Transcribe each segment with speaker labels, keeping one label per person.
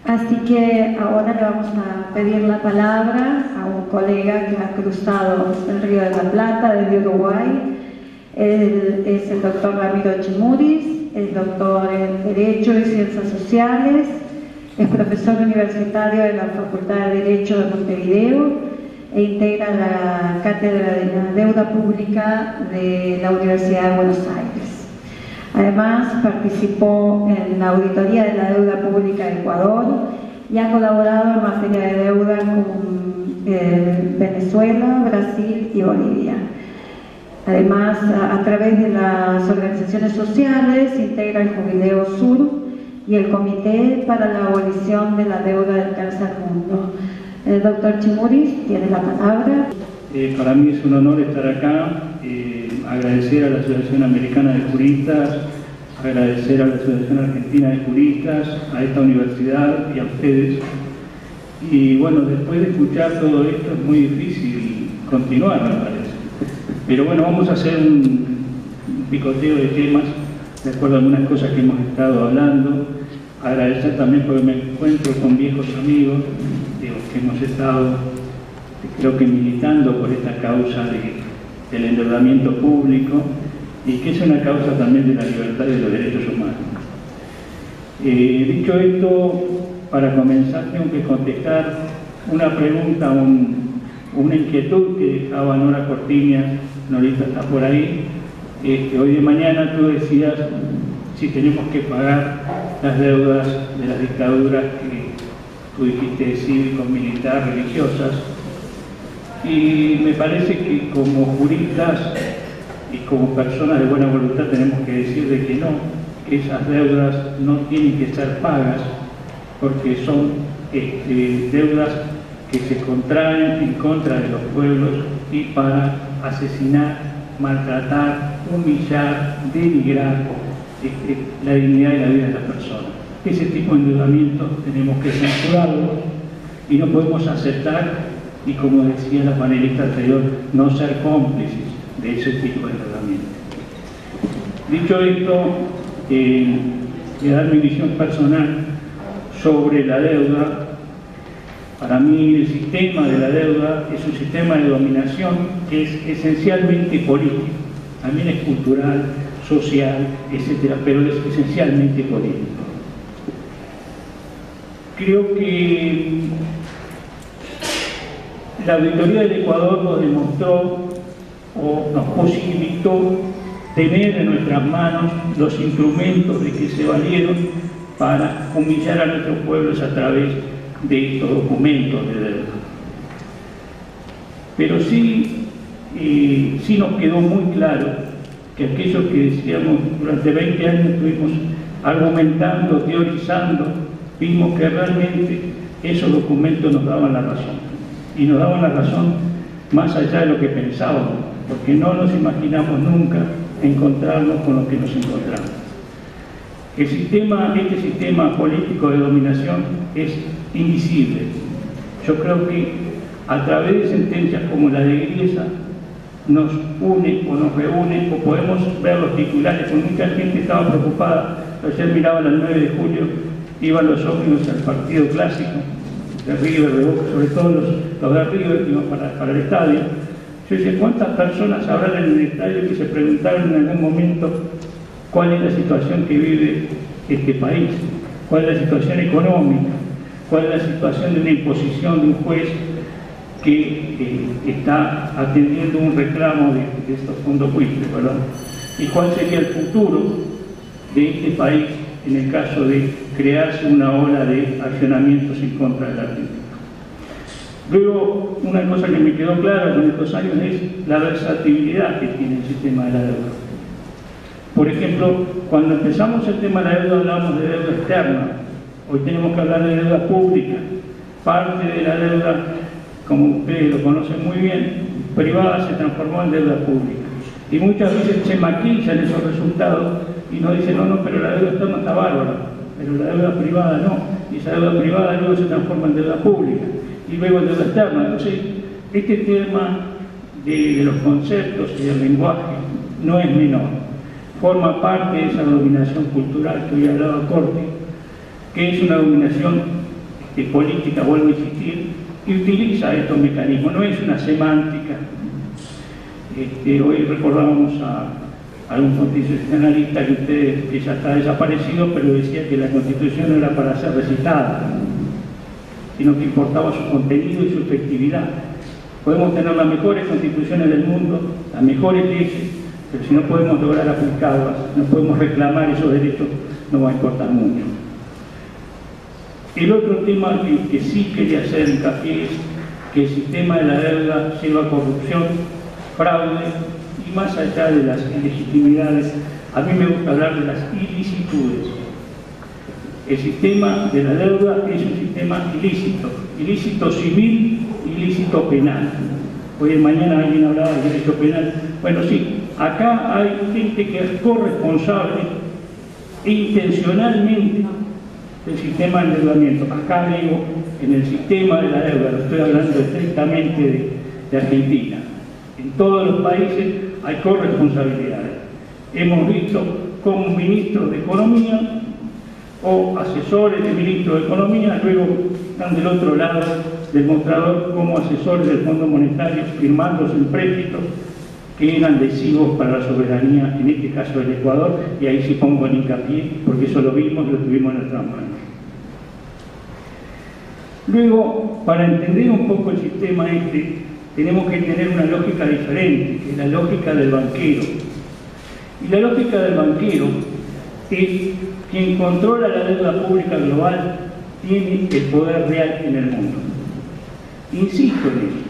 Speaker 1: Así que ahora le vamos a pedir la palabra a un colega que ha cruzado el Río de la Plata desde Uruguay. Él es el doctor Ramiro Chimuris, es doctor en Derecho y Ciencias Sociales, es profesor universitario de la Facultad de Derecho de Montevideo e integra la Cátedra de la Deuda Pública de la Universidad de Buenos Aires. Además, participó en la Auditoría de la Deuda Pública de Ecuador y ha colaborado en materia de deuda con Venezuela, Brasil y Bolivia. Además, a través de las organizaciones sociales, integra el Jubileo Sur y el Comité para la Abolición de la Deuda del Tercer Mundo. El doctor Chimuris tiene la palabra.
Speaker 2: Para mí es un honor estar acá, agradecer a la Asociación Americana de Juristas, agradecer a la Asociación Argentina de Juristas, a esta universidad y a ustedes. Y bueno, después de escuchar todo esto es muy difícil continuar, me parece. Pero bueno, vamos a hacer un picoteo de temas, de acuerdo a algunas cosas que hemos estado hablando. Agradecer también porque me encuentro con viejos amigos, que hemos estado, creo que militando por esta causa del endeudamiento público y que es una causa también de la libertad y de los derechos humanos. Dicho esto, para comenzar tengo que contestar una pregunta, una inquietud que dejaba Nora Cortiñas. Norita está por ahí. Hoy de mañana tú decías si tenemos que pagar las deudas de las dictaduras que tú dijiste cívicos, militar, religiosas. Y me parece que como juristas y como personas de buena voluntad tenemos que decir de que no, que esas deudas no tienen que ser pagas porque son deudas que se contraen en contra de los pueblos y para asesinar, maltratar, humillar, denigrar la dignidad y la vida de las personas. Ese tipo de endeudamiento tenemos que censurarlo y no podemos aceptar, y como decía la panelista anterior, no ser cómplices de ese tipo de endeudamiento. Dicho esto, voy a dar mi visión personal sobre la deuda. Para mí el sistema de la deuda es un sistema de dominación que es esencialmente político, también es cultural, social, etcétera, pero es esencialmente político. Creo que la auditoría del Ecuador nos demostró o nos posibilitó tener en nuestras manos los instrumentos de que se valieron para humillar a nuestros pueblos a través de estos documentos de deuda. Pero sí nos quedó muy claro que aquello que decíamos durante 20 años estuvimos argumentando, teorizando, vimos que realmente esos documentos nos daban la razón. Y nos daban la razón más allá de lo que pensábamos, porque no nos imaginamos nunca encontrarnos con lo que nos encontramos. Este sistema político de dominación es invisible. Yo creo que a través de sentencias como la de Griesa nos une o nos reúne, o podemos ver los titulares, porque mucha gente estaba preocupada. Ayer miraban el 9 de julio, iban los ómnibus al partido clásico de River, de Boca, sobre todo los de River que iban para el estadio. Yo decía, ¿cuántas personas habrán en el estadio que se preguntaron en algún momento cuál es la situación que vive este país? ¿Cuál es la situación económica? ¿Cuál es la situación de una imposición de un juez que está atendiendo un reclamo de estos fondos buitres, ¿verdad? ¿Y cuál sería el futuro de este país en el caso de crearse una ola de accionamientos en contra del Argentina? Luego, una cosa que me quedó clara con estos años es la versatilidad que tiene el sistema de la deuda. Por ejemplo, cuando empezamos el tema de la deuda hablábamos de deuda externa. Hoy tenemos que hablar de deuda pública. Parte de la deuda, como ustedes lo conocen muy bien, privada se transformó en deuda pública. Y muchas veces se maquillan esos resultados y nos dicen, no, pero la deuda externa está bárbara, pero la deuda privada no. Y esa deuda privada luego se transforma en deuda pública y luego en deuda externa. Entonces, este tema de los conceptos y del lenguaje no es menor. Forma parte de esa dominación cultural que hoy hablaba Corti, que es una dominación política, vuelvo a insistir, y utiliza estos mecanismos, no es una semántica. Hoy recordábamos a un constitucionalista que ya está desaparecido, pero decía que la Constitución no era para ser recitada, sino que importaba su contenido y su efectividad. Podemos tener las mejores constituciones del mundo, las mejores leyes, pero si no podemos lograr aplicarlas, no podemos reclamar esos derechos, no va a importar mucho. El otro tema que sí quería hacer hincapié es que el sistema de la deuda lleva a corrupción, fraude y más allá de las ilegitimidades, a mí me gusta hablar de las ilicitudes. El sistema de la deuda es un sistema ilícito, ilícito civil, ilícito penal. Hoy mañana alguien hablaba del derecho penal. Bueno, sí, acá hay gente que es corresponsable e intencionalmente del sistema de endeudamiento. Acá digo, en el sistema de la deuda, lo estoy hablando estrictamente de Argentina. En todos los países hay corresponsabilidades. Hemos visto como ministros de Economía o asesores del ministro de Economía, luego están del otro lado del mostrador como asesores del Fondo Monetario firmando empréstitos que eran lesivos para la soberanía, en este caso del Ecuador, y ahí sí pongo el hincapié, porque eso lo vimos y lo tuvimos en nuestras manos. Luego, para entender un poco el sistema tenemos que tener una lógica diferente, que es la lógica del banquero. Y la lógica del banquero es quien controla la deuda pública global, tiene el poder real en el mundo. Insisto en eso.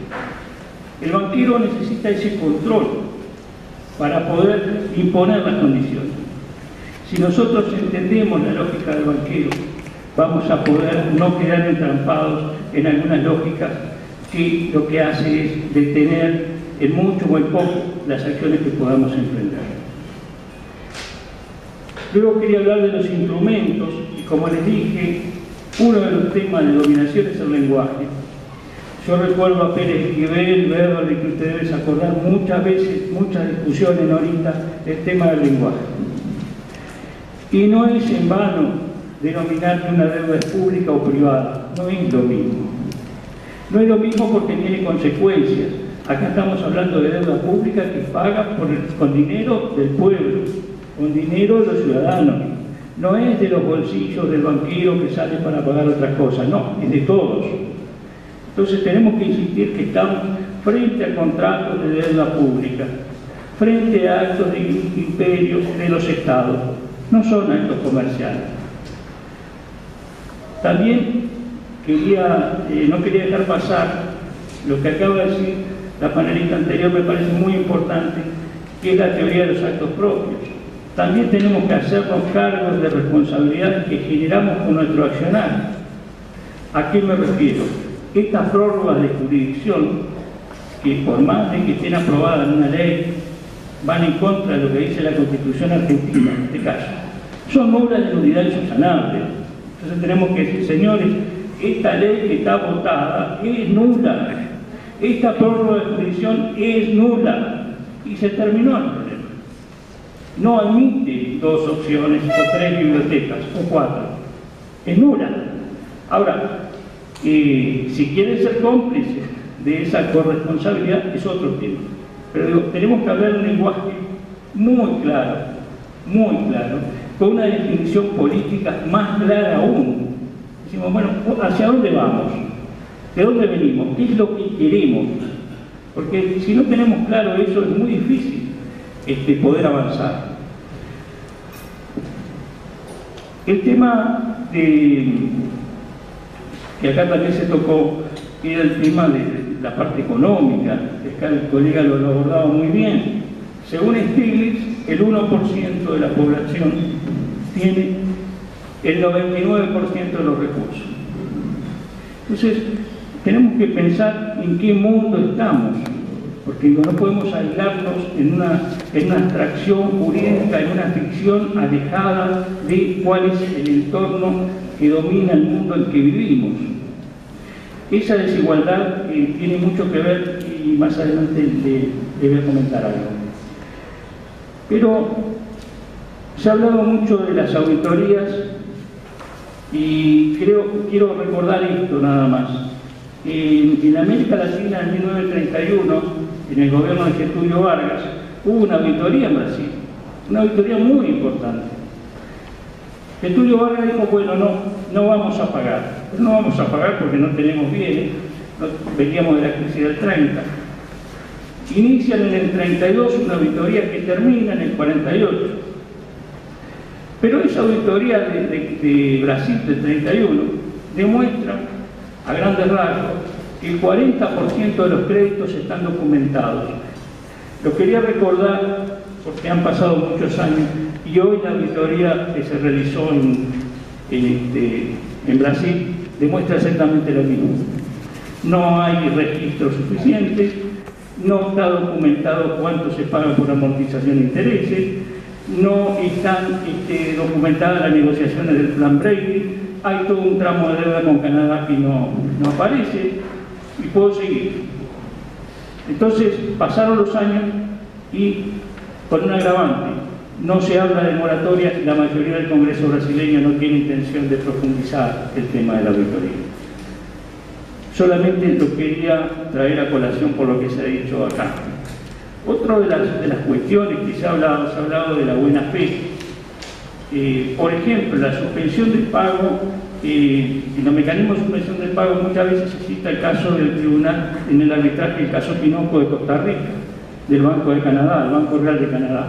Speaker 2: El banquero necesita ese control para poder imponer las condiciones. Si nosotros entendemos la lógica del banquero, vamos a poder no quedar entrampados en algunas lógicas que lo que hace es detener en mucho o en poco las acciones que podamos emprender. Luego quería hablar de los instrumentos, y como les dije, uno de los temas de dominación es el lenguaje. Yo recuerdo a Pérez Esquivel, Beverly, que ustedes deben acordar muchas veces, muchas discusiones ahorita, el tema del lenguaje. Y no es en vano denominar que una deuda es pública o privada, no es lo mismo. No es lo mismo porque tiene consecuencias. Acá estamos hablando de deuda pública que paga con dinero del pueblo, con dinero de los ciudadanos. No es de los bolsillos del banquero que sale para pagar otras cosas, no, es de todos. Entonces tenemos que insistir que estamos frente a contratos de deuda pública, frente a actos de imperio de los estados, no son actos comerciales. También no quería dejar pasar lo que acaba de decir la panelista anterior, me parece muy importante, que es la teoría de los actos propios. También tenemos que hacernos cargos de responsabilidades que generamos con nuestro accionar. ¿A qué me refiero? Estas prórrogas de jurisdicción, que por más de que estén aprobadas en una ley, van en contra de lo que dice la Constitución argentina, en este caso, son nulas de nulidad insubsanable. Entonces tenemos que decir, señores, esta ley que está votada es nula, esta prórroga de jurisdicción es nula, y se terminó el problema. No admite dos opciones o tres bibliotecas o cuatro, es nula. Ahora, si quieren ser cómplices de esa corresponsabilidad es otro tema, pero digo, tenemos que hablar de un lenguaje muy claro, con una definición política más clara aún. Decimos, bueno, ¿hacia dónde vamos? ¿De dónde venimos? ¿Qué es lo que queremos? Porque si no tenemos claro eso es muy difícil poder avanzar. El tema que acá también se tocó era el tema de la parte económica. Acá el colega lo abordaba muy bien. Según Stiglitz, el 1% de la población tiene el 99% de los recursos. Entonces, tenemos que pensar en qué mundo estamos, porque no podemos aislarnos en una abstracción jurídica, en una ficción alejada de cuál es el entorno que domina el mundo en que vivimos. Esa desigualdad tiene mucho que ver, y más adelante le voy a comentar algo. Pero se ha hablado mucho de las auditorías Y quiero recordar esto nada más. En América Latina, en 1931, en el gobierno de Getúlio Vargas, hubo una auditoría en Brasil, una auditoría muy importante. Getúlio Vargas dijo, bueno, no vamos a pagar. Pero no vamos a pagar porque no tenemos bienes, veníamos de la crisis del 30. Inician en el 32 una auditoría que termina en el 48. Pero esa auditoría de Brasil del 31 demuestra, a grandes rasgos, que el 40% de los créditos están documentados. Lo quería recordar porque han pasado muchos años y hoy la auditoría que se realizó en Brasil demuestra exactamente lo mismo. No hay registros suficientes, no está documentado cuánto se paga por amortización de intereses, no están documentadas las negociaciones del plan Brady, hay todo un tramo de deuda con Canadá que no aparece, y puedo seguir. Entonces, pasaron los años y, con un agravante, no se habla de moratoria y la mayoría del Congreso brasileño no tiene intención de profundizar el tema de la auditoría. Solamente lo quería traer a colación por lo que se ha dicho acá. Otra de las cuestiones que se ha hablado de la buena fe. Por ejemplo, la suspensión del pago, en los mecanismos de suspensión del pago muchas veces se cita el caso del tribunal en el arbitraje, el caso Tinoco de Costa Rica, del Banco de Canadá, el Banco Real de Canadá.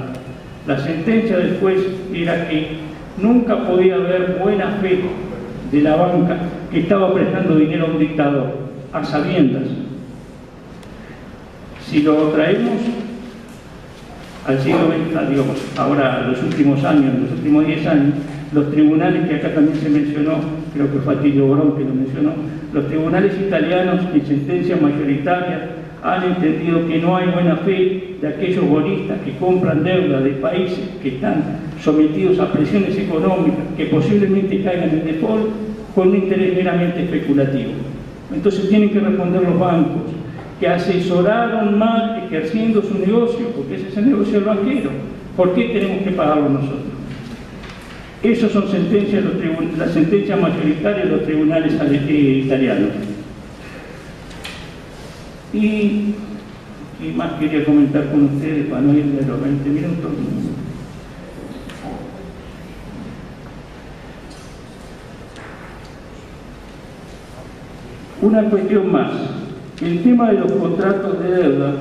Speaker 2: La sentencia del juez era que nunca podía haber buena fe de la banca que estaba prestando dinero a un dictador, a sabiendas. Si lo traemos al siglo XX, digamos, ahora los últimos años, los últimos 10 años, los tribunales, que acá también se mencionó, creo que fue Attilio Borón que lo mencionó, los tribunales italianos en sentencia mayoritaria han entendido que no hay buena fe de aquellos bonistas que compran deuda de países que están sometidos a presiones económicas, que posiblemente caigan en default con un interés meramente especulativo. Entonces tienen que responder los bancos, que asesoraron mal ejerciendo su negocio, porque ese es el negocio del banquero. ¿Por qué tenemos que pagarlo nosotros? Esas son sentencias, las sentencias mayoritarias de los tribunales italianos. Y ¿qué más quería comentar con ustedes para no ir de los 20 minutos? Una cuestión más, el tema de los contratos de deuda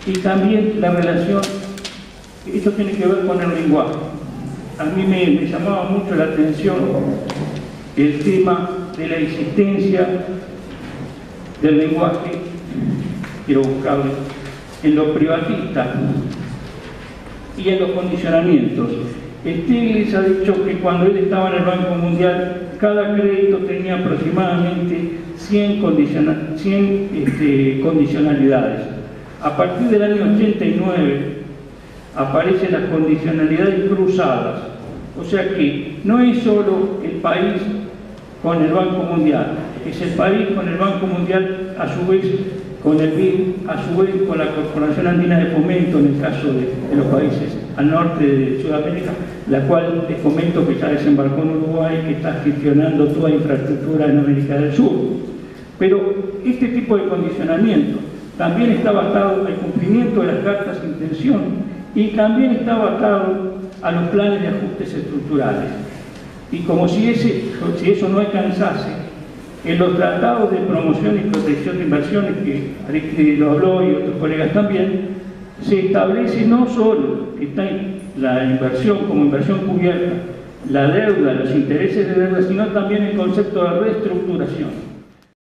Speaker 2: y también la relación, esto tiene que ver con el lenguaje. A mí me llamaba mucho la atención el tema de la existencia del lenguaje, quiero buscarlo, en los privatistas y en los condicionamientos. Stiglitz ha dicho que cuando él estaba en el Banco Mundial, cada crédito tenía aproximadamente 100 condicionalidades. A partir del año 89 aparecen las condicionalidades cruzadas, o sea que no es solo el país con el Banco Mundial, es el país con el Banco Mundial, a su vez con el BID, a su vez con la Corporación Andina de Fomento, en el caso de los países al norte de Sudamérica, la cual les comento que ya desembarcó en Uruguay, que está gestionando toda infraestructura en América del Sur. Pero este tipo de condicionamiento también está basado al cumplimiento de las cartas de intención y también está basado a los planes de ajustes estructurales. Y como si eso no alcanzase, en los tratados de promoción y protección de inversiones, que Aristide lo habló y otros colegas también, se establece no solo que está la inversión como inversión cubierta, la deuda, los intereses de deuda, sino también el concepto de reestructuración.